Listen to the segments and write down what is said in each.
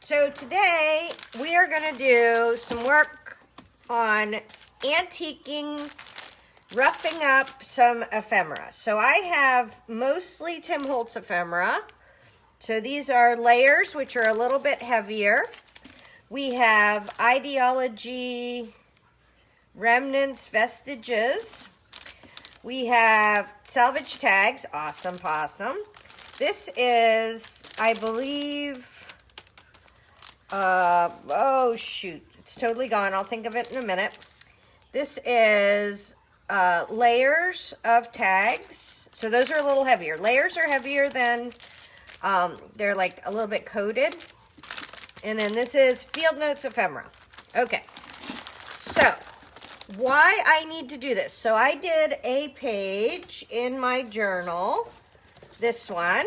So today we are going to do some work on antiquing, roughing up some ephemera. So I have mostly Tim Holtz ephemera. So these are layers, which are a little bit heavier. We have Ideology Remnants Vestiges. We have Salvaged Tags, awesome possum. This is, I believe, oh shoot, it's totally gone. I'll think of it in a minute. This is layers of tags. So those are a little heavier. Layers are heavier than, they're like a little bit coated. And then this is Field Notes Ephemera. Okay, so why I need to do this. So I did a page in my journal, this one,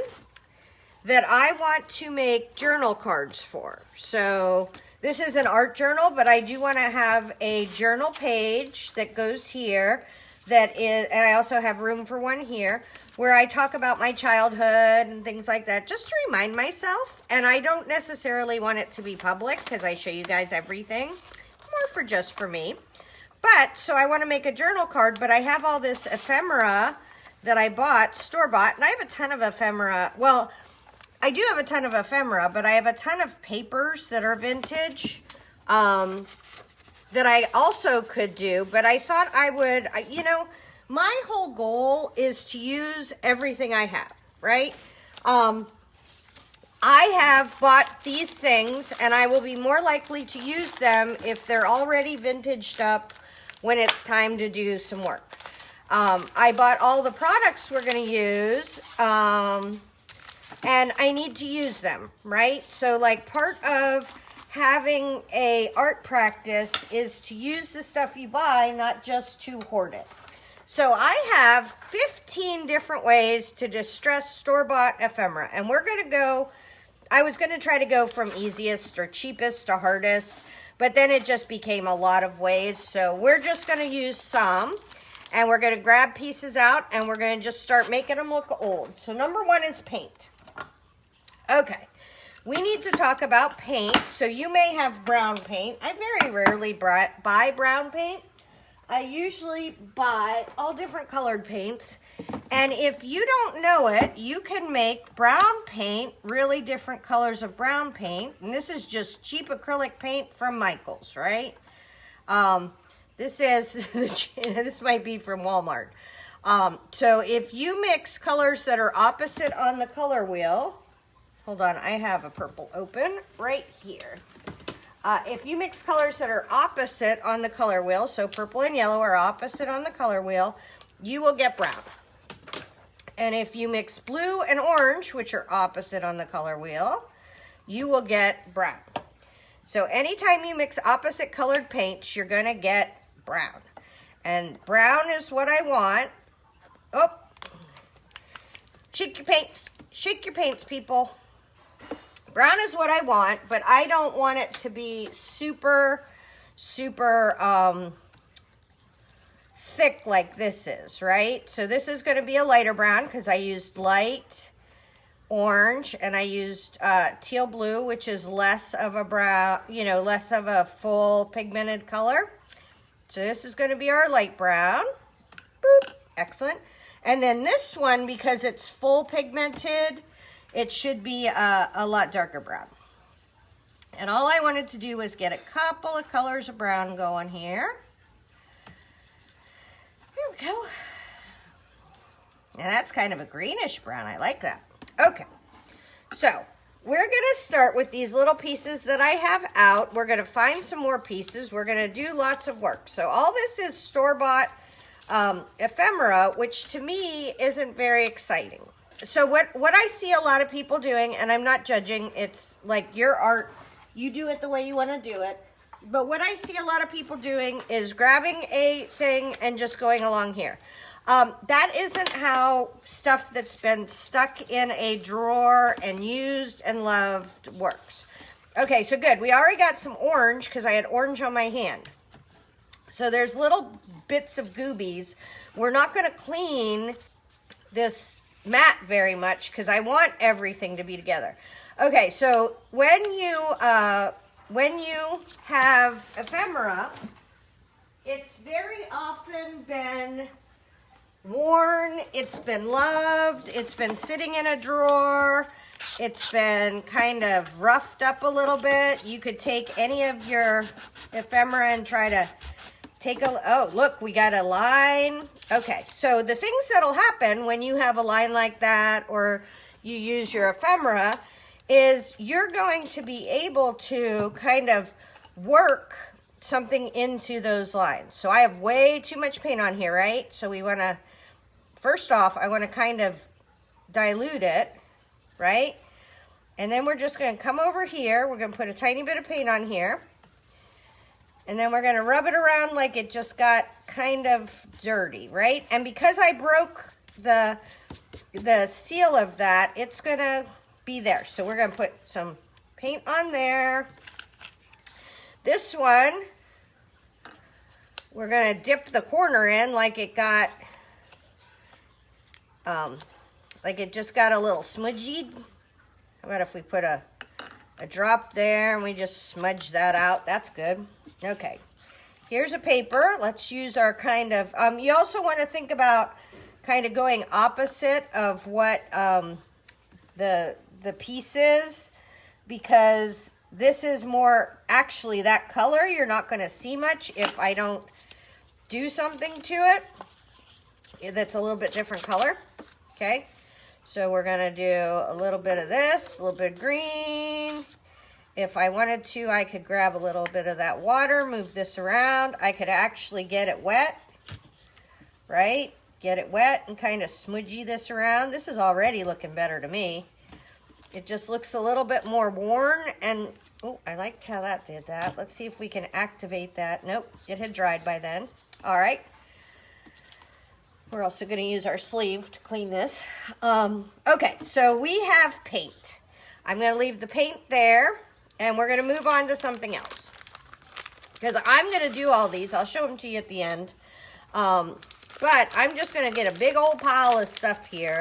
that I want to make journal cards for. So this is an art journal, but I do want to have a journal page that goes here that is, and I also have room for one here, where I talk about my childhood and things like that, just to remind myself. And I don't necessarily want it to be public because I show you guys everything, more for just for me. But, so I want to make a journal card, but I have all this ephemera that I bought, store-bought, and I have a ton of ephemera. Well, I do have a ton of ephemera, but I have a ton of papers that are vintage that I also could do, but I thought I would, you know, my whole goal is to use everything I have, right? I have bought these things, and I will be more likely to use them if they're already vintaged up when it's time to do some work. I bought all the products we're going to use, and I need to use them, right? So like part of having a art practice is to use the stuff you buy, not just to hoard it. So I have 15 different ways to distress store-bought ephemera, and we're going to go, I was going to try to go from easiest or cheapest to hardest, but then it just became a lot of ways. So we're just going to use some, and we're going to grab pieces out, and we're going to just start making them look old. So number one is paint. Okay, we need to talk about paint. So you may have brown paint. I very rarely buy brown paint. I usually buy all different colored paints. And if you don't know it, you can make brown paint, really different colors of brown paint. And this is just cheap acrylic paint from Michael's, right? This is, this might be from Walmart. So if you mix colors that are opposite on the color wheel, hold on, I have a purple open right here. If you mix colors that are opposite on the color wheel, so purple and yellow are opposite on the color wheel, you will get brown. And if you mix blue and orange, which are opposite on the color wheel, you will get brown. So anytime you mix opposite colored paints, you're going to get brown. And brown is what I want. Oh, shake your paints. Shake your paints, people. Brown is what I want, but I don't want it to be super, super thick like this is, right? So this is going to be a lighter brown because I used light orange and I used teal blue, which is less of a brown, you know, less of a full pigmented color. So this is going to be our light brown. Boop. Excellent. And then this one, because it's full pigmented, it should be a lot darker brown. And all I wanted to do was get a couple of colors of brown going here. There we go. And that's kind of a greenish brown. I like that. Okay. So we're going to start with these little pieces that I have out. We're going to find some more pieces. We're going to do lots of work. So all this is store-bought ephemera, which to me isn't very exciting. So what I see a lot of people doing, and I'm not judging, it's like your art, you do it the way you want to do it. But what I see a lot of people doing is grabbing a thing and just going along here. That isn't how stuff that's been stuck in a drawer and used and loved works. Okay, so good. We already got some orange because I had orange on my hand. So there's little bits of goobies. We're not going to clean this mat very much because I want everything to be together. Okay, so when you have ephemera, it's very often been worn, it's been loved, it's been sitting in a drawer, it's been kind of roughed up a little bit. You could take any of your ephemera and try to take a, oh, look, we got a line. Okay, so the things that'll happen when you have a line like that or you use your ephemera is you're going to be able to kind of work something into those lines. So I have way too much paint on here, right? So we want to, first off, I want to kind of dilute it, right? And then we're just going to come over here. We're going to put a tiny bit of paint on here. And then we're going to rub it around like it just got kind of dirty, right? And because I broke the seal of that, it's going to be there. So we're going to put some paint on there. This one, we're going to dip the corner in like it got, like it just got a little smudgy. How about if we put a drop there and we just smudge that out? That's good. Okay, here's a paper. Let's use our kind of, you also want to think about kind of going opposite of what the piece is, because this is more actually that color. You're not going to see much if I don't do something to it that's a little bit different color. Okay, so we're going to do a little bit of this, a little bit of green. If I wanted to, I could grab a little bit of that water, move this around. I could actually get it wet, right? Get it wet and kind of smudgy this around. This is already looking better to me. It just looks a little bit more worn, and oh, I liked how that did that. Let's see if we can activate that. Nope, it had dried by then. All right. We're also going to use our sleeve to clean this. Okay, so we have paint. I'm going to leave the paint there, and we're going to move on to something else. Because I'm going to do all these. I'll show them to you at the end. But I'm just going to get a big old pile of stuff here.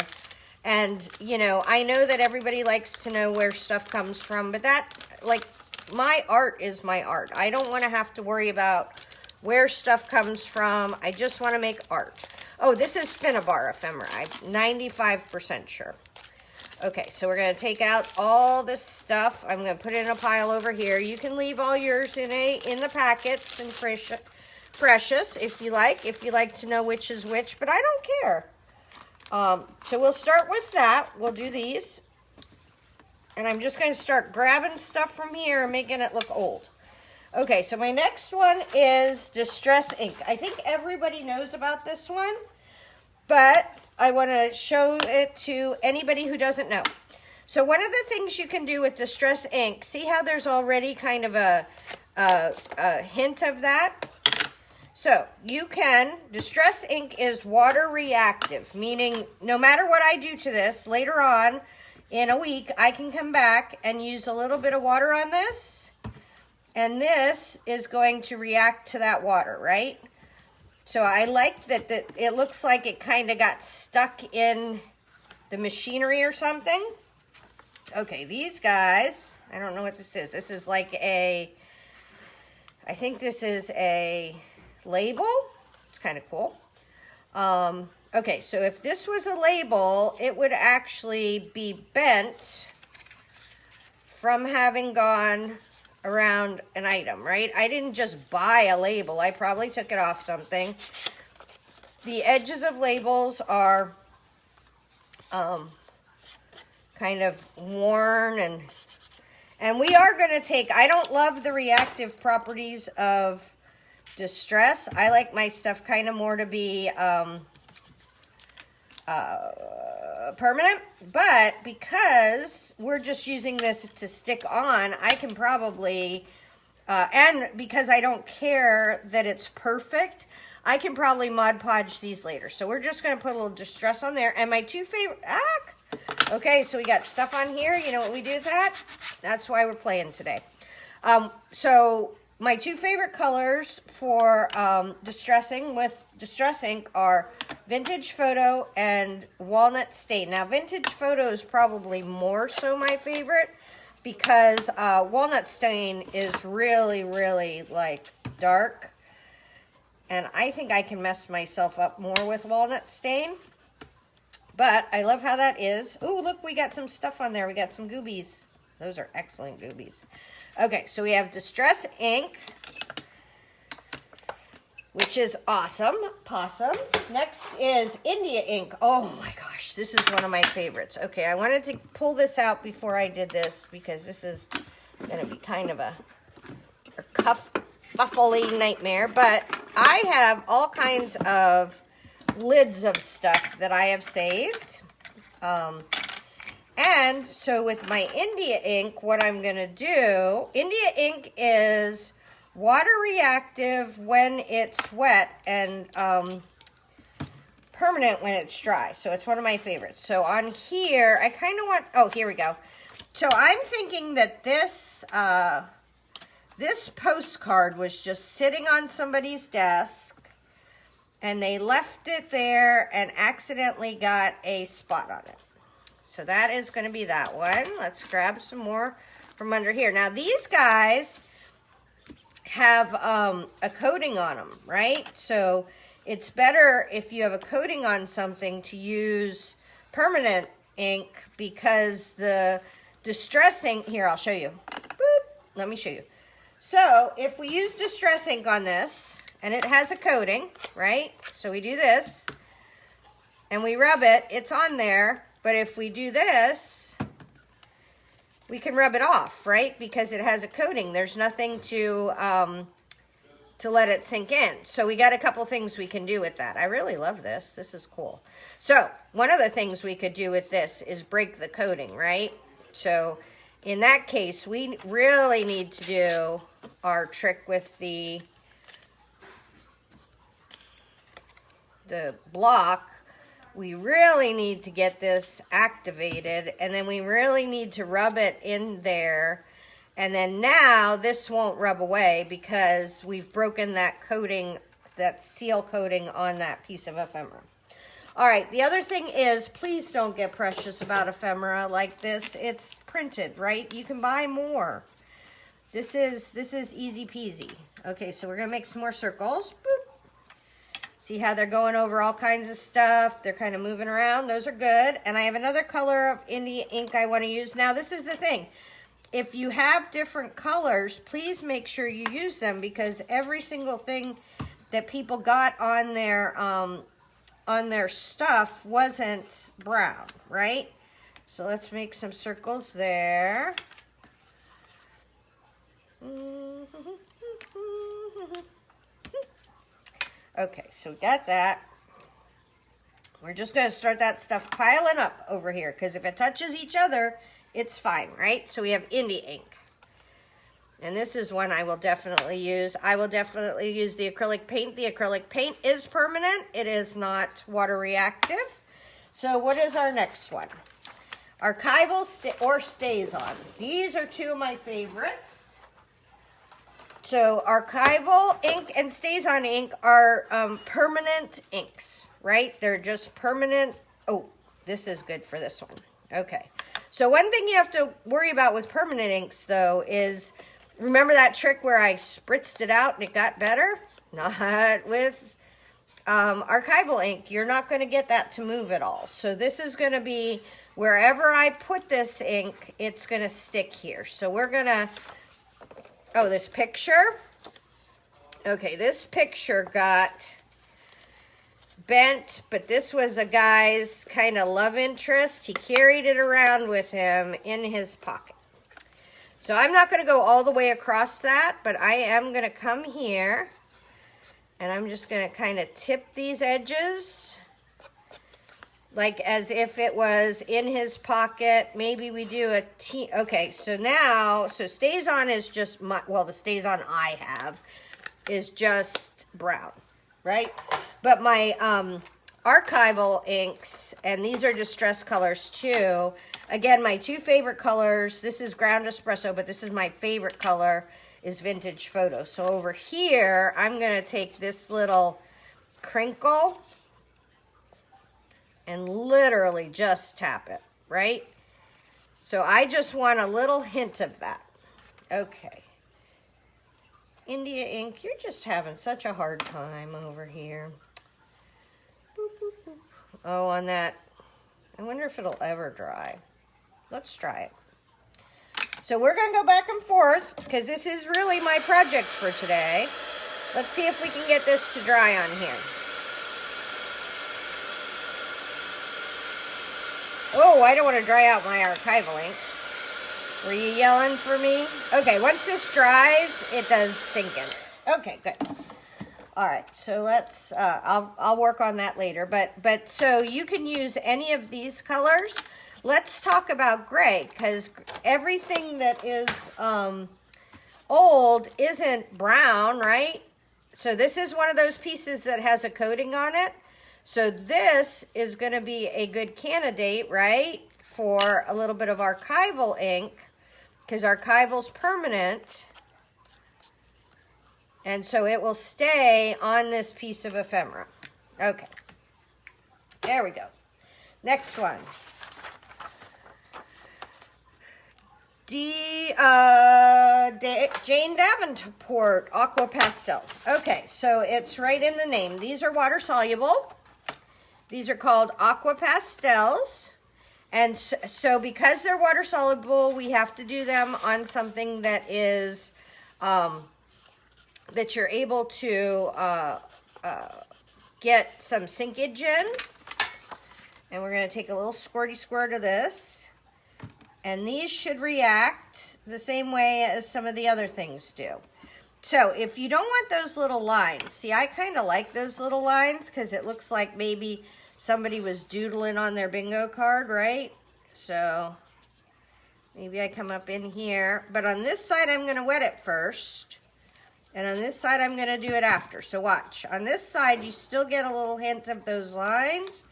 And, you know, I know that everybody likes to know where stuff comes from. But that, like, my art is my art. I don't want to have to worry about where stuff comes from. I just want to make art. Oh, this is Finnebar Ephemera. I'm 95% sure. Okay, so we're going to take out all this stuff. I'm going to put it in a pile over here. You can leave all yours in the packets and precious if you like to know which is which, but I don't care. So we'll start with that. We'll do these. And I'm just going to start grabbing stuff from here and making it look old. Okay, so my next one is Distress Ink. I think everybody knows about this one, but I want to show it to anybody who doesn't know. So one of the things you can do with Distress Ink, see how there's already kind of a hint of that? So you can, Distress Ink is water reactive, meaning no matter what I do to this, later on in a week, I can come back and use a little bit of water on this. And this is going to react to that water, right? So I like that it looks like it kind of got stuck in the machinery or something. Okay, these guys, I don't know what this is. This is like I think this is a label. It's kind of cool. Okay, so if this was a label, it would actually be bent from having gone around an item, right? I didn't just buy a label. I probably took it off something. The edges of labels are kind of worn, and we are going to take, I don't love the reactive properties of Distress. I like my stuff kind of more to be permanent, but because we're just using this to stick on, I can probably, and because I don't care that it's perfect, I can probably Mod Podge these later. So we're just going to put a little Distress on there. And my two favorite, okay, so we got stuff on here. You know what we do with that? That's why we're playing today. So my two favorite colors for distressing with Distress Ink are Vintage Photo and Walnut Stain. Now, Vintage Photo is probably more so my favorite, because Walnut Stain is really, really like dark. And I think I can mess myself up more with Walnut Stain. But I love how that is. Oh, look, we got some stuff on there. We got some goobies. Those are excellent goobies. Okay, so we have Distress Ink, which is awesome. Possum. Next is India Ink. Oh my gosh, this is one of my favorites. Okay, I wanted to pull this out before I did this because this is going to be kind of a kerfuffly nightmare. But I have all kinds of lids of stuff that I have saved. And so with my India ink, what I'm going to do, India ink is water reactive when it's wet and permanent when it's dry. So it's one of my favorites. So on here, I kind of want, oh, here we go. So I'm thinking that this, this postcard was just sitting on somebody's desk and they left it there and accidentally got a spot on it. So that is going to be that one. Let's grab some more from under here. Now these guys have a coating on them, right? So it's better if you have a coating on something to use permanent ink because the distress ink, here I'll show you. Boop, let me show you. So if we use distress ink on this and it has a coating, right? So we do this and we rub it, it's on there. But if we do this, we can rub it off, right? Because it has a coating. There's nothing to let it sink in. So we got a couple things we can do with that. I really love this. This is cool. So one of the things we could do with this is break the coating, right? So in that case, we really need to do our trick with the block. We really need to get this activated, and then we really need to rub it in there. And then now this won't rub away because we've broken that coating, that seal coating on that piece of ephemera. All right, the other thing is, please don't get precious about ephemera like this. It's printed, right? You can buy more. This is easy peasy. Okay, so we're gonna make some more circles. Boop. See how they're going over all kinds of stuff. They're kind of moving around. Those are good. And I have another color of India ink I want to use. Now, this is the thing. If you have different colors, please make sure you use them because every single thing that people got on their stuff wasn't brown, right? So let's make some circles there. Okay, so we got that. We're just going to start that stuff piling up over here because if it touches each other, it's fine, right? So we have India ink. And this is one I will definitely use. I will definitely use the acrylic paint. The acrylic paint is permanent. It is not water reactive. So what is our next one? Archival or Stayzon. These are two of my favorites. So Archival ink and Stayzon ink are permanent inks, right? They're just permanent. Oh, this is good for this one. Okay. So one thing you have to worry about with permanent inks, though, is remember that trick where I spritzed it out and it got better? Not with Archival ink. You're not going to get that to move at all. So this is going to be wherever I put this ink, it's going to stick here. So we're going to... Oh, this picture. Okay, this picture got bent, but this was a guy's kind of love interest. He carried it around with him in his pocket. So I'm not going to go all the way across that, but I am going to come here, and I'm just going to kind of tip these edges, like as if it was in his pocket. Maybe we do a T. Okay, so now, so Stayzon is just my, well, the Stayzon I have is just brown, right? But my Archival inks, and these are distress colors too. Again, my two favorite colors, this is Ground Espresso, but this is my favorite color, is Vintage Photo. So over here, I'm going to take this little crinkle and literally just tap it, right? So I just want a little hint of that. Okay. India ink, you're just having such a hard time over here. Boop, boop, boop. Oh, on that. I wonder if it'll ever dry. Let's try it. So we're going to go back and forth because this is really my project for today. Let's see if we can get this to dry on here. Oh, I don't want to dry out my Archival ink. Were you yelling for me? Okay, once this dries, it does sink in. Okay, good. All right, so let's, I'll work on that later. But so you can use any of these colors. Let's talk about gray, because everything that is old isn't brown, right? So this is one of those pieces that has a coating on it. So this is going to be a good candidate, right, for a little bit of Archival ink, because Archival's permanent. And so it will stay on this piece of ephemera. Okay. There we go. Next one. Jane Davenport Aquapastels. Okay, so it's right in the name. These are water soluble. These are called Aquapastels. And so because they're water soluble, we have to do them on something that is, that you're able to get some sinkage in. And we're going to take a little squirty squirt of this. And these should react the same way as some of the other things do. So if you don't want those little lines, see, I kind of like those little lines because it looks like maybe somebody was doodling on their bingo card, right? So maybe I come up in here. But on this side, I'm going to wet it first. And on this side, I'm going to do it after. So watch. On this side, you still get a little hint of those lines.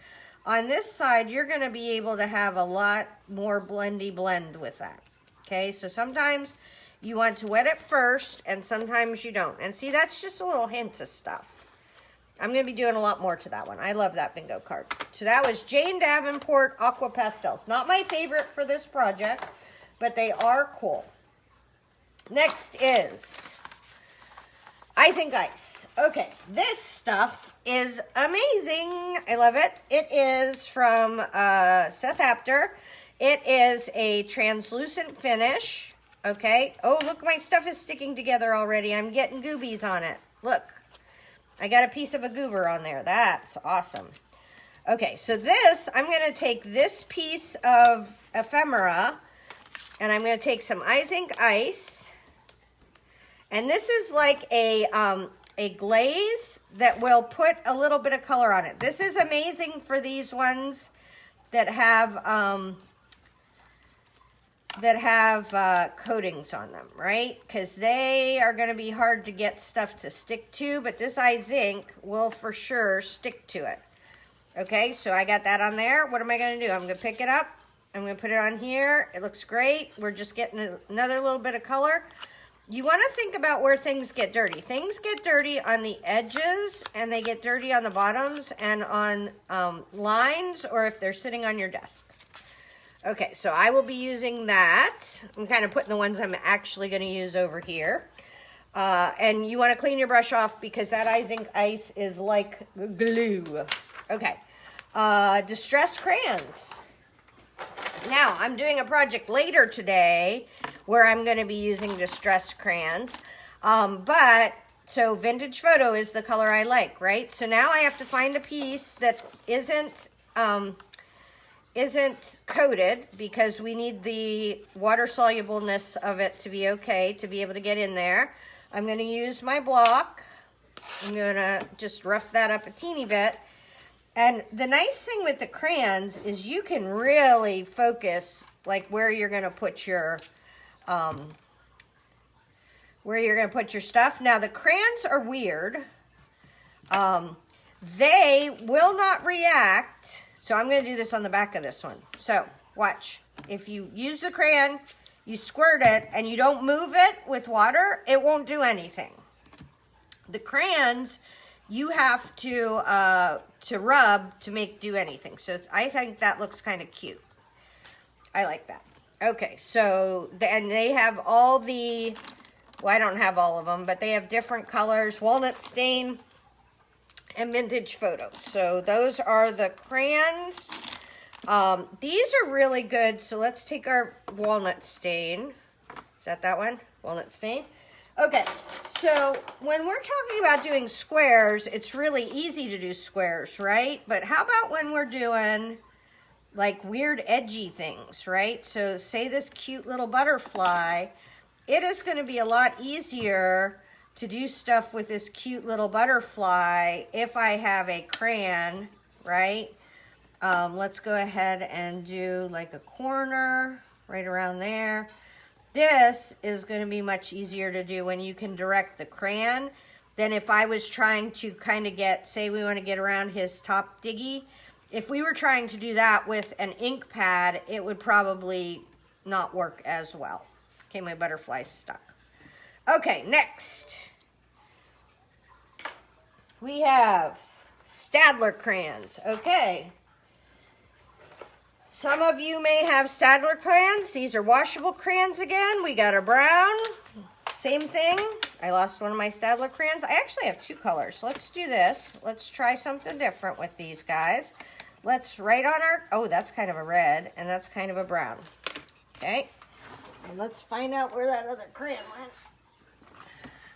On this side, you're going to be able to have a lot more blendy blend with that. Okay, so sometimes you want to wet it first, and sometimes you don't. And see, that's just a little hint of stuff. I'm going to be doing a lot more to that one. I love that bingo card. So that was Jane Davenport Aquapastels. Not my favorite for this project, but they are cool. Next is Izink Ice. Okay, this stuff is amazing. I love it. It is from Seth Apter. It is a translucent finish. Okay. Oh, look, my stuff is sticking together already. I'm getting goobies on it. Look, I got a piece of a goober on there. That's awesome. Okay, so this, I'm going to take this piece of ephemera, and I'm going to take some Izink Ice. And this is like a glaze that will put a little bit of color on it. This is amazing for these ones that have coatings on them, right? Because they are going to be hard to get stuff to stick to, but this Izink will for sure stick to it. Okay, so I got that on there. What am I going to do? I'm going to pick it up. I'm going to put it on here. It looks great. We're just getting another little bit of color. You want to think about where things get dirty. Things get dirty on the edges, and they get dirty on the bottoms and on lines, or if they're sitting on your desk. Okay, so I will be using that. I'm kind of putting the ones I'm actually going to use over here. And you want to clean your brush off because that Izink Ice is like glue. Okay, Distressed Crayons. Now, I'm doing a project later today where I'm going to be using Distressed Crayons. So Vintage Photo is the color I like, right? So now I have to find a piece that isn't coated because we need the water solubleness of it to be okay, to be able to get in there. I'm going to use my block. I'm going to just rough that up a teeny bit. And the nice thing with the crayons is you can really focus like where you're going to put your stuff. Now the crayons are weird. They will not react. So I'm going to do this on the back of this one. So watch. If you use the crayon, you squirt it, and you don't move it with water, it won't do anything. The crayons, you have to rub to make do anything. So I think that looks kind of cute. I like that. Okay, so, and they have all the, well, I don't have all of them, but they have different colors, walnut stain and vintage photo. So those are the crayons. These are really good. So let's take our walnut stain. Is that one? Walnut stain. Okay, so when we're talking about doing squares, it's really easy to do squares, right? But how about when we're doing like weird edgy things, right? So say this cute little butterfly, it is going to be a lot easier to do stuff with this cute little butterfly if I have a crayon, right? Let's go ahead and do like a corner right around there. This is going to be much easier to do when you can direct the crayon than if I was trying to kind of get, say we want to get around his top diggy. If we were trying to do that with an ink pad, it would probably not work as well. Okay, my butterfly's stuck. Okay, next. We have Staedler crayons. Okay. Some of you may have Staedler crayons. These are washable crayons again. We got a brown. Same thing. I lost one of my Staedler crayons. I actually have two colors. Let's do this. Let's try something different with these guys. Let's write on our, oh, that's kind of a red, and that's kind of a brown. Okay. And let's find out where that other crayon went.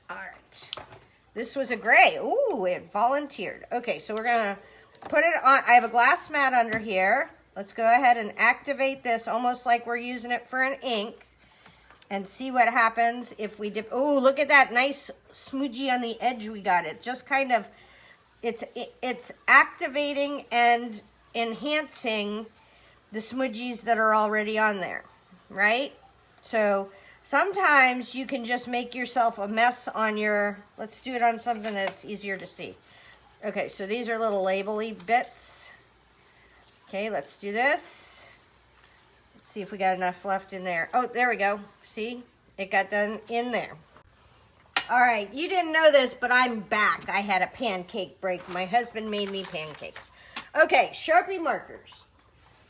All right. This was a gray. Ooh, it volunteered. Okay, so we're going to put it on. I have a glass mat under here. Let's go ahead and activate this almost like we're using it for an ink and see what happens if we dip. Oh, look at that nice smudgy on the edge we got. It just kind of, it's activating and enhancing the smudgies that are already on there, right? So sometimes you can just make yourself a mess on your, let's do it on something that's easier to see. Okay, so these are little label-y bits. Okay, let's do this. Let's see if we got enough left in there. Oh, there we go. See? It got done in there. All right, you didn't know this, but I'm back. I had a pancake break. My husband made me pancakes. Okay, Sharpie markers.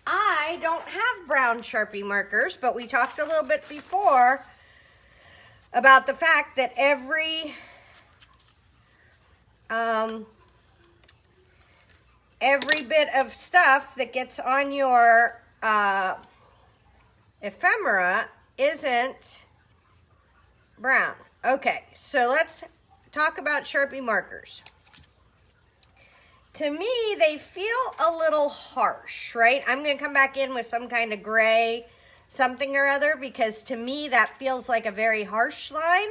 I don't have brown Sharpie markers, but we talked a little bit before about the fact that every bit of stuff that gets on your ephemera isn't brown. Okay, so let's talk about Sharpie markers. To me, they feel a little harsh, right? I'm going to come back in with some kind of gray something or other because to me that feels like a very harsh line.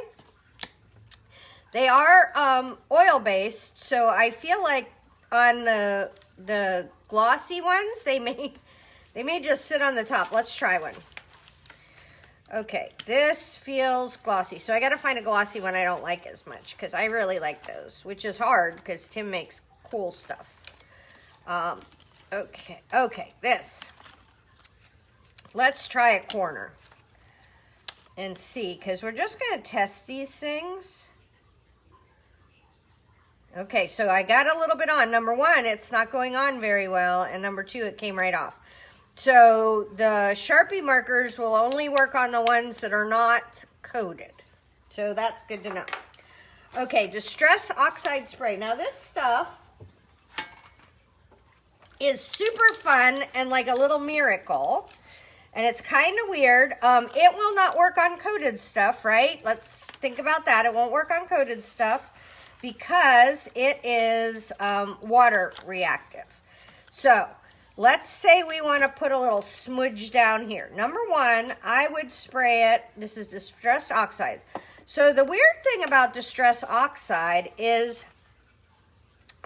They are oil-based, so I feel like on the glossy ones, they may just sit on the top. Let's try one. Okay, this feels glossy. So I got to find a glossy one I don't like as much because I really like those, which is hard because Tim makes cool stuff. Okay, this. Let's try a corner and see because we're just going to test these things. Okay, so I got a little bit on. Number one, it's not going on very well, and number two, it came right off. So the Sharpie markers will only work on the ones that are not coated. So that's good to know. Okay, Distress Oxide Spray. Now this stuff is super fun and like a little miracle. And it's kind of weird. It will not work on coated stuff, right? Let's think about that. It won't work on coated stuff because it is water reactive. So let's say we want to put a little smudge down here. Number one, I would spray it. This is Distress Oxide. So the weird thing about Distress Oxide is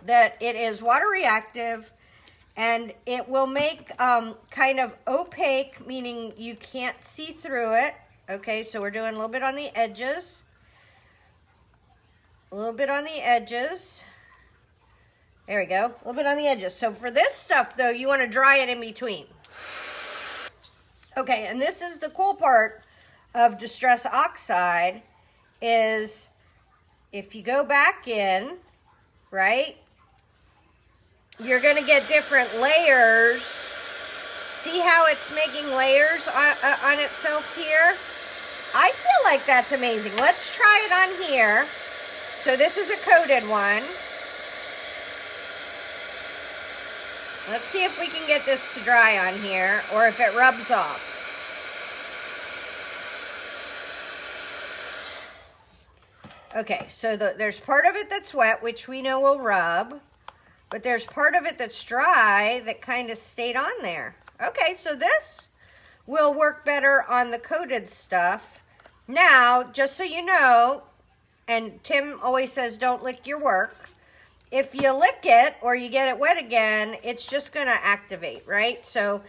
that it is water reactive and it will make kind of opaque, meaning you can't see through it. Okay, so we're doing a little bit on the edges. A little bit on the edges. There we go, a little bit on the edges. So for this stuff though, you want to dry it in between. Okay, and this is the cool part of Distress Oxide is if you go back in, right, you're going to get different layers. See how it's making layers on itself here? I feel like that's amazing. Let's try it on here. So this is a coated one. Let's see if we can get this to dry on here, or if it rubs off. Okay, so there's part of it that's wet, which we know will rub, but there's part of it that's dry that kind of stayed on there. Okay, so this will work better on the coated stuff. Now, just so you know, and Tim always says don't lick your work. If you lick it or you get it wet again, it's just going to activate, right? So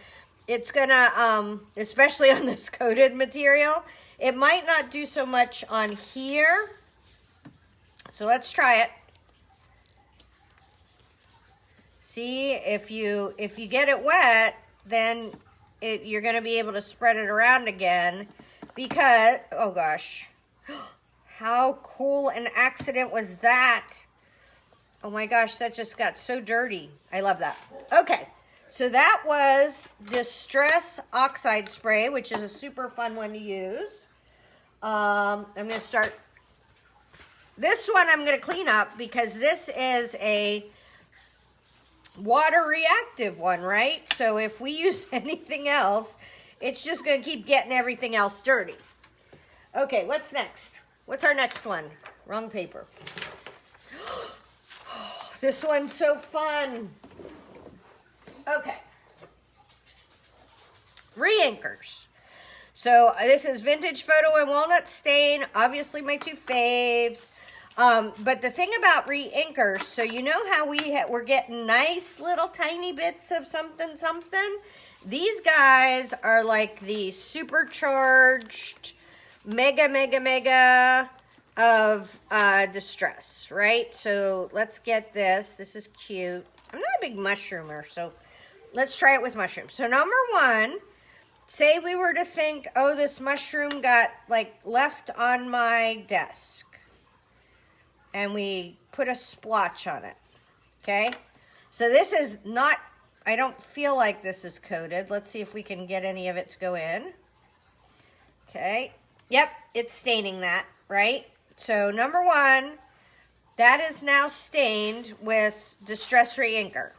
it's going to, especially on this coated material, it might not do so much on here. So let's try it. See, if you get it wet, then you're going to be able to spread it around again because, oh gosh, how cool an accident was that? Oh my gosh, that just got so dirty. I love that. Okay, so that was Distress Oxide Spray, which is a super fun one to use. I'm going to start. This one I'm going to clean up because this is a water reactive one, right? So if we use anything else, it's just going to keep getting everything else dirty. Okay, what's next? What's our next one? Wrong paper. This one's so fun. Okay. Reinkers. So this is Vintage Photo and Walnut Stain. Obviously my two faves. But the thing about Reinkers, so you know how we're getting nice little tiny bits of something. These guys are like the supercharged mega of distress, right? So let's get this. This is cute. I'm not a big mushroomer, so let's try it with mushrooms. So number one, say we were to think, oh, this mushroom got like left on my desk. And we put a splotch on it, okay? So this is not, I don't feel like this is coated. Let's see if we can get any of it to go in. Okay, yep, it's staining that, right? So number one, that is now stained with Distress Reinker,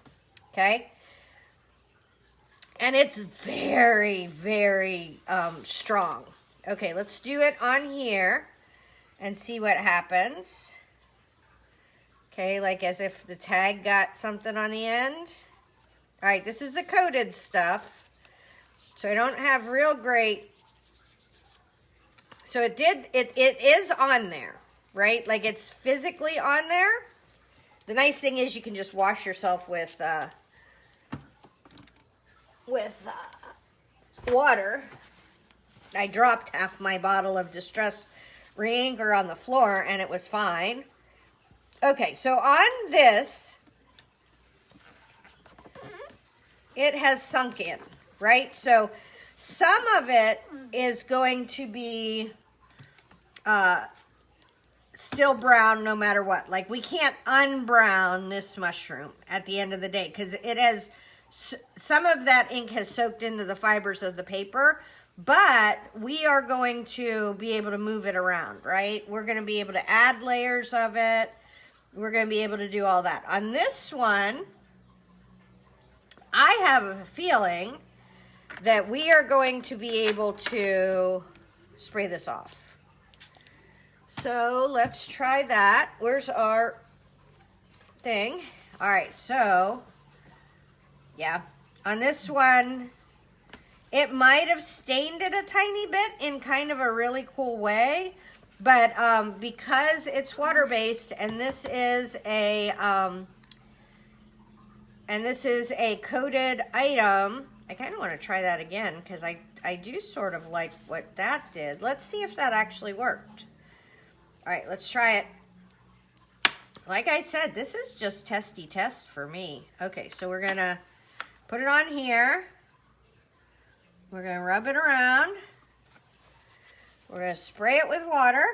okay? And it's very strong. Okay, let's do it on here and see what happens. Okay, like as if the tag got something on the end. All right, this is the coated stuff. So I don't have real great. So it is on there, right? Like it's physically on there. The nice thing is you can just wash yourself with water. I dropped half my bottle of Distress Reinker on the floor and it was fine. Okay, so on this, it has sunk in, right? So some of it is going to be still brown no matter what. Like we can't unbrown this mushroom at the end of the day because it has, some of that ink has soaked into the fibers of the paper, but we are going to be able to move it around, right? We're going to be able to add layers of it. We're going to be able to do all that. On this one, I have a feeling that we are going to be able to spray this off. So let's try that. Where's our thing? All right, so yeah, on this one, it might have stained it a tiny bit in kind of a really cool way. But because it's water-based and this is a coated item, I kind of want to try that again because I do sort of like what that did. Let's see if that actually worked. All right, let's try it. Like I said, this is just testy test for me. Okay, so we're gonna put it on here. We're gonna rub it around. We're going to spray it with water.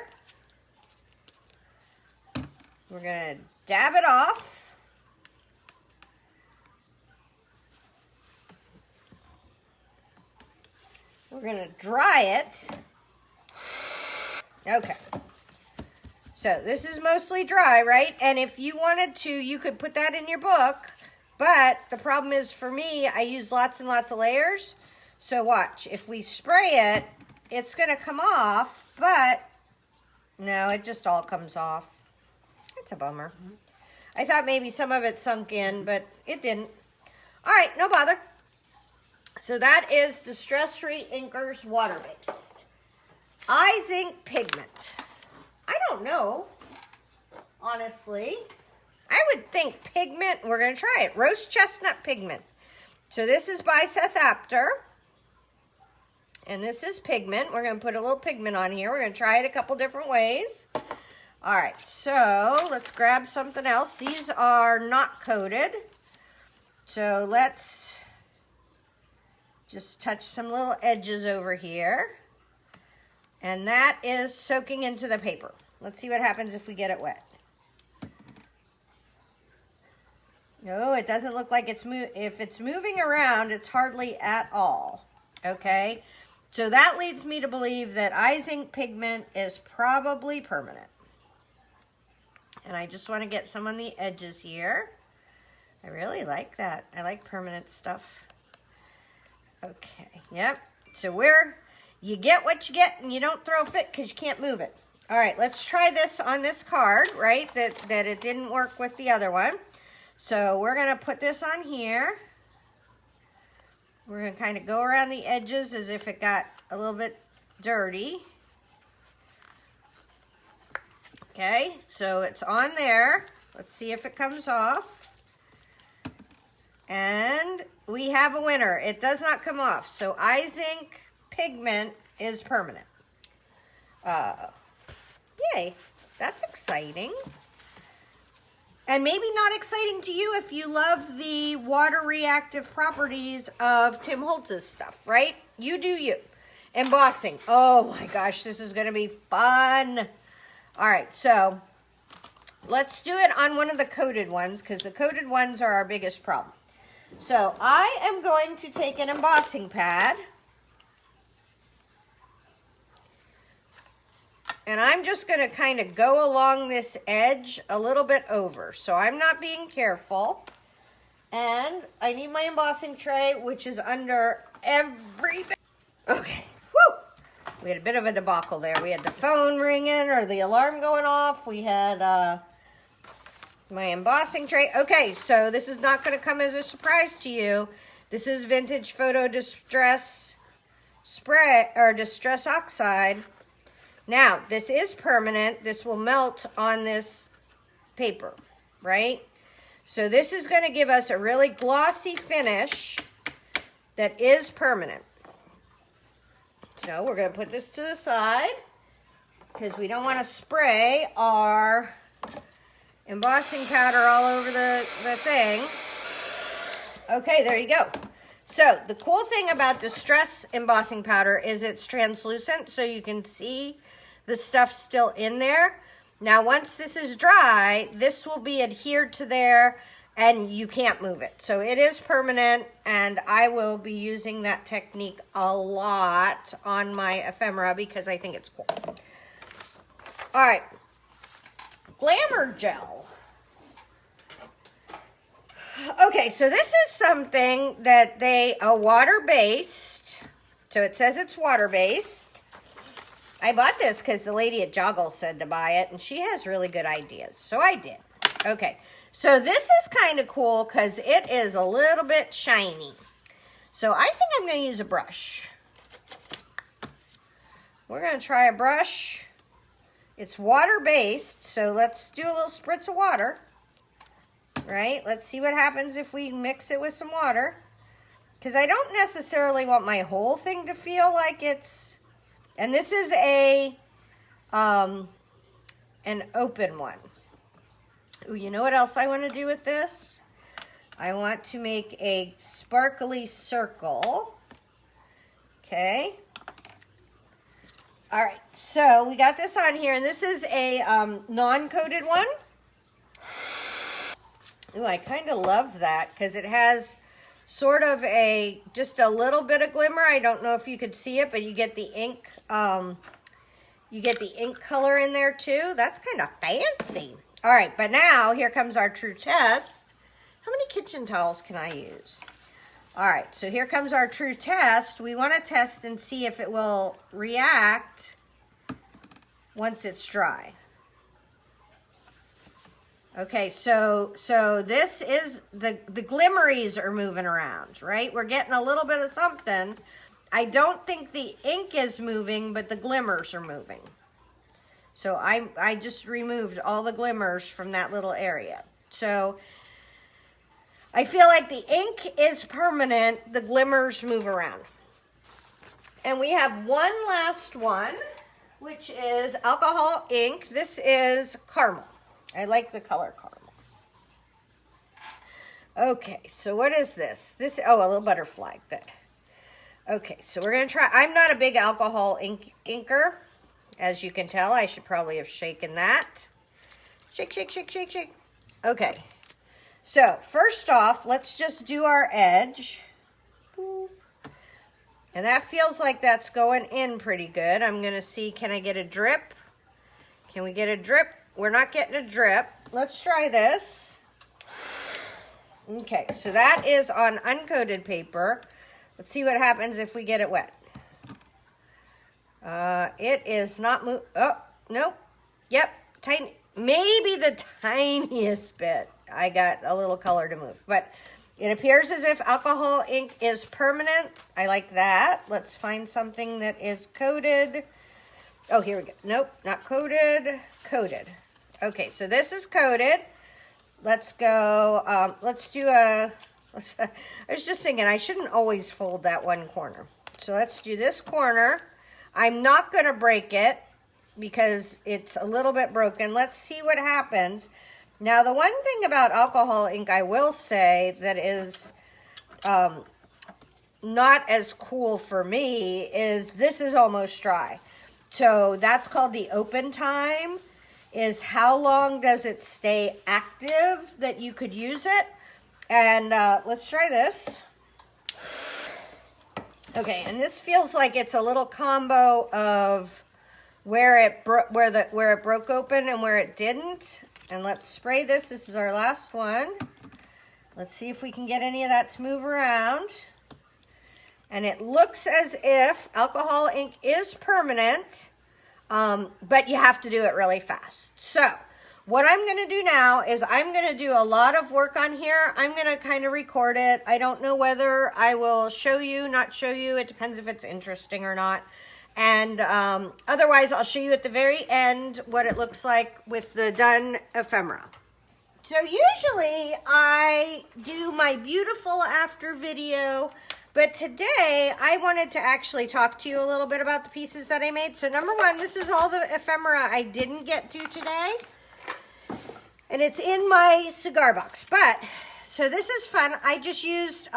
We're going to dab it off. We're going to dry it. Okay. So this is mostly dry, right? And if you wanted to, you could put that in your book. But the problem is for me, I use lots and lots of layers. So watch, if we spray it, it's going to come off, but no, it just all comes off. It's a bummer. I thought maybe some of it sunk in, but it didn't. All right, no bother. So that is the Stress Reinkers water-based Izink Pigment. I don't know, honestly. I would think pigment, we're going to try it, roast chestnut pigment. So this is by Seth Apter. And this is pigment. We're going to put a little pigment on here. We're going to try it a couple different ways. All right, so let's grab something else. These are not coated. So let's just touch some little edges over here. And that is soaking into the paper. Let's see what happens if we get it wet. No, it doesn't look like it's if it's moving around, it's hardly at all. Okay, so that leads me to believe that Izink Pigment is probably permanent. And I just want to get some on the edges here. I really like that. I like permanent stuff. Okay, yep. So you get what you get and you don't throw a fit because you can't move it. All right, let's try this on this card, right? That it didn't work with the other one. So we're going to put this on here. We're going to kind of go around the edges as if it got a little bit dirty. Okay, so it's on there. Let's see if it comes off. And we have a winner. It does not come off. So Izink Pigment is permanent. Yay, that's exciting. And maybe not exciting to you if you love the water reactive properties of Tim Holtz's stuff, right? You do you. Embossing. Oh my gosh, this is going to be fun. All right, so let's do it on one of the coated ones because the coated ones are our biggest problem. So I am going to take an embossing pad. And I'm just going to kind of go along this edge a little bit over. So I'm not being careful. And I need my embossing tray, which is under every bit. Okay. Woo! We had a bit of a debacle there. We had the phone ringing or the alarm going off. We had my embossing tray. Okay, so this is not going to come as a surprise to you. This is Vintage Photo Distress Spray or Distress Oxide. Now, this is permanent. This will melt on this paper, right? So this is going to give us a really glossy finish that is permanent. So we're going to put this to the side because we don't want to spray our embossing powder all over the thing. Okay, there you go. So the cool thing about Distress embossing powder is it's translucent, so you can see the stuff still in there. Now, once this is dry, this will be adhered to there, and you can't move it. So it is permanent, and I will be using that technique a lot on my ephemera because I think it's cool. All right, Glamour Gel. Okay, so this is something that a water-based, so it says it's water-based. I bought this because the lady at Joggle said to buy it, and she has really good ideas, so I did. Okay, so this is kind of cool because it is a little bit shiny. So I think I'm going to use a brush. We're going to try a brush. It's water-based, so let's do a little spritz of water. Right? Let's see what happens if we mix it with some water. Because I don't necessarily want my whole thing to feel like it's... And this is an open one. Ooh, you know what else I want to do with this? I want to make a sparkly circle. Okay. All right. So we got this on here. And this is a non-coated one. Ooh, I kind of love that because it has sort of just a little bit of glimmer. I don't know if you could see it, but you get the ink, color in there too. That's kind of fancy. All right, but now here comes our true test. How many kitchen towels can I use? All right, so here comes our true test. We want to test and see if it will react once it's dry. Okay, so this is, the glimmeries are moving around, right? We're getting a little bit of something. I don't think the ink is moving, but the glimmers are moving. So I just removed all the glimmers from that little area. So I feel like the ink is permanent, the glimmers move around. And we have one last one, which is Alchohol Ink. This is Carmel. I like the color Carmel. Okay, so what is this? Oh, a little butterfly, good. Okay, so we're gonna try, I'm not a big alcohol inker, as you can tell. I should probably have shaken that. Shake, shake, shake, shake, shake. Okay, so first off, let's just do our edge. Boop. And that feels like that's going in pretty good. I'm gonna see, can I get a drip? Can we get a drip? We're not getting a drip. Let's try this. Okay, so that is on uncoated paper. Let's see what happens if we get it wet. It is not oh, nope. Yep, tiny, maybe the tiniest bit. I got a little color to move, but it appears as if alcohol ink is permanent. I like that. Let's find something that is coated. Oh, here we go. Nope, not coated, coated. Okay, so this is coated. Let's go, let's do I was just thinking I shouldn't always fold that one corner. So let's do this corner. I'm not going to break it because it's a little bit broken. Let's see what happens. Now, the one thing about alcohol ink I will say that is not as cool for me is this is almost dry. So that's called the open time, is how long does it stay active that you could use it. And let's try this. Okay, and this feels like it's a little combo of where it broke open and where it didn't. And let's spray this. This is our last one. Let's see if we can get any of that to move around. And it looks as if alcohol ink is permanent, but you have to do it really fast. So what I'm going to do now is I'm going to do a lot of work on here. I'm going to kind of record it. I don't know whether I will show you, not show you. It depends if it's interesting or not. And otherwise, I'll show you at the very end what it looks like with the done ephemera. So usually I do my beautiful after video, but today I wanted to actually talk to you a little bit about the pieces that I made. So number one, this is all the ephemera I didn't get to today. And it's in my cigar box. But, so this is fun. I just used,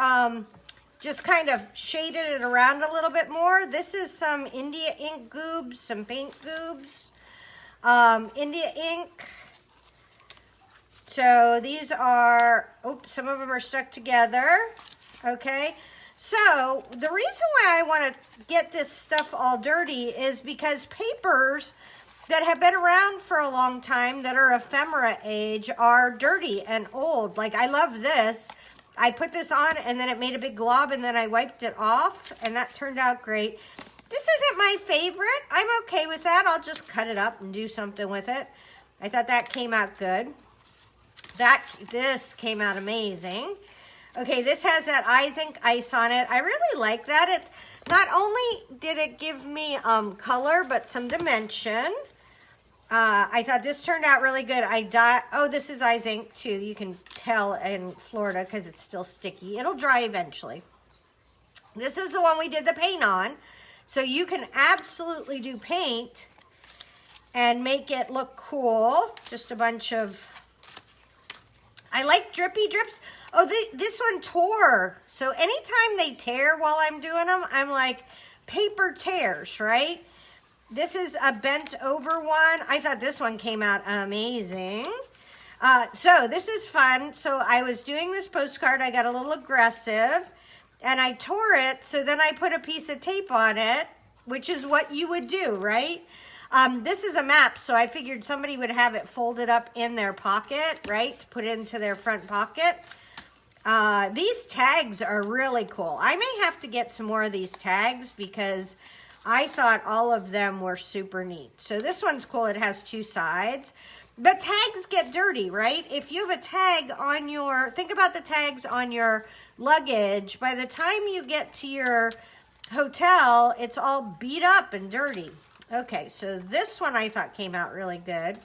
just kind of shaded it around a little bit more. This is some India ink goobs, some paint goobs. India ink. So these are, oops, some of them are stuck together. Okay. So the reason why I want to get this stuff all dirty is because papers that have been around for a long time that are ephemera age are dirty and old. Like I love this. I put this on and then it made a big glob and then I wiped it off and that turned out great. This isn't my favorite. I'm okay with that. I'll just cut it up and do something with it. I thought that came out good. This came out amazing. Okay, this has that Izink ice on it. I really like that. It not only did it give me color, but some dimension. I thought this turned out really good. Oh, this is Izink too. You can tell in Florida because it's still sticky. It'll dry eventually. This is the one we did the paint on. So you can absolutely do paint and make it look cool. Just a bunch of... I like drippy drips. Oh, this one tore. So anytime they tear while I'm doing them, I'm like, paper tears, right? This is a bent over one. I thought this one came out amazing. So this is fun. So I was doing this postcard. I got a little aggressive and I tore it. So then I put a piece of tape on it, which is what you would do, right? This is a map. So I figured somebody would have it folded up in their pocket, right? To put it into their front pocket. These tags are really cool. I may have to get some more of these tags because I thought all of them were super neat. So this one's cool. It has two sides. But tags get dirty, right? If you have a tag on your, think about the tags on your luggage. By the time you get to your hotel, it's all beat up and dirty. Okay, so this one I thought came out really good.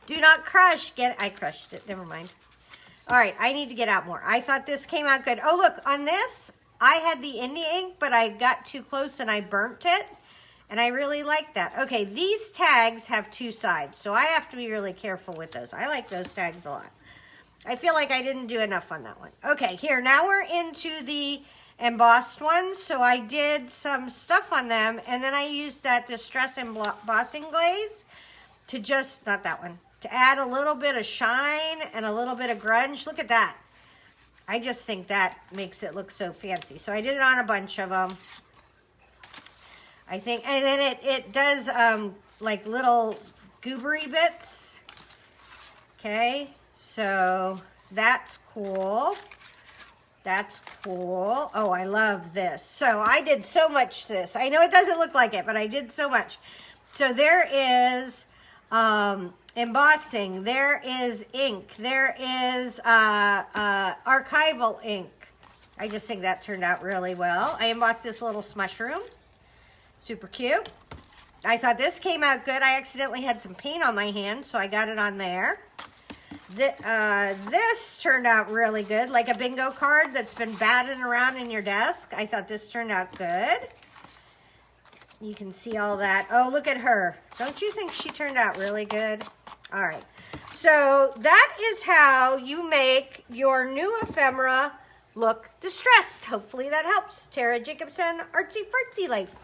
Do not crush. I crushed it. Never mind. All right, I need to get out more. I thought this came out good. Oh, look, on this, I had the indie ink, but I got too close and I burnt it. And I really like that. Okay, these tags have two sides, so I have to be really careful with those. I like those tags a lot. I feel like I didn't do enough on that one. Okay, here, now we're into the embossed ones. So I did some stuff on them, and then I used that Distress Embossing Glaze to just, not that one, to add a little bit of shine and a little bit of grunge. Look at that. I just think that makes it look so fancy. So I did it on a bunch of them. I think, and then it does like little goobery bits. Okay, so that's cool. That's cool. Oh, I love this. So I did so much to this. I know it doesn't look like it, but I did so much. So there is embossing. There is ink. There is archival ink. I just think that turned out really well. I embossed this little mushroom. Super cute. I thought this came out good. I accidentally had some paint on my hand, so I got it on there. This turned out really good, like a bingo card that's been batted around in your desk. I thought this turned out good. You can see all that. Oh, look at her. Don't you think she turned out really good? All right. So that is how you make your new ephemera look distressed. Hopefully that helps. Tara Jacobsen, Artsy Fartsy Life.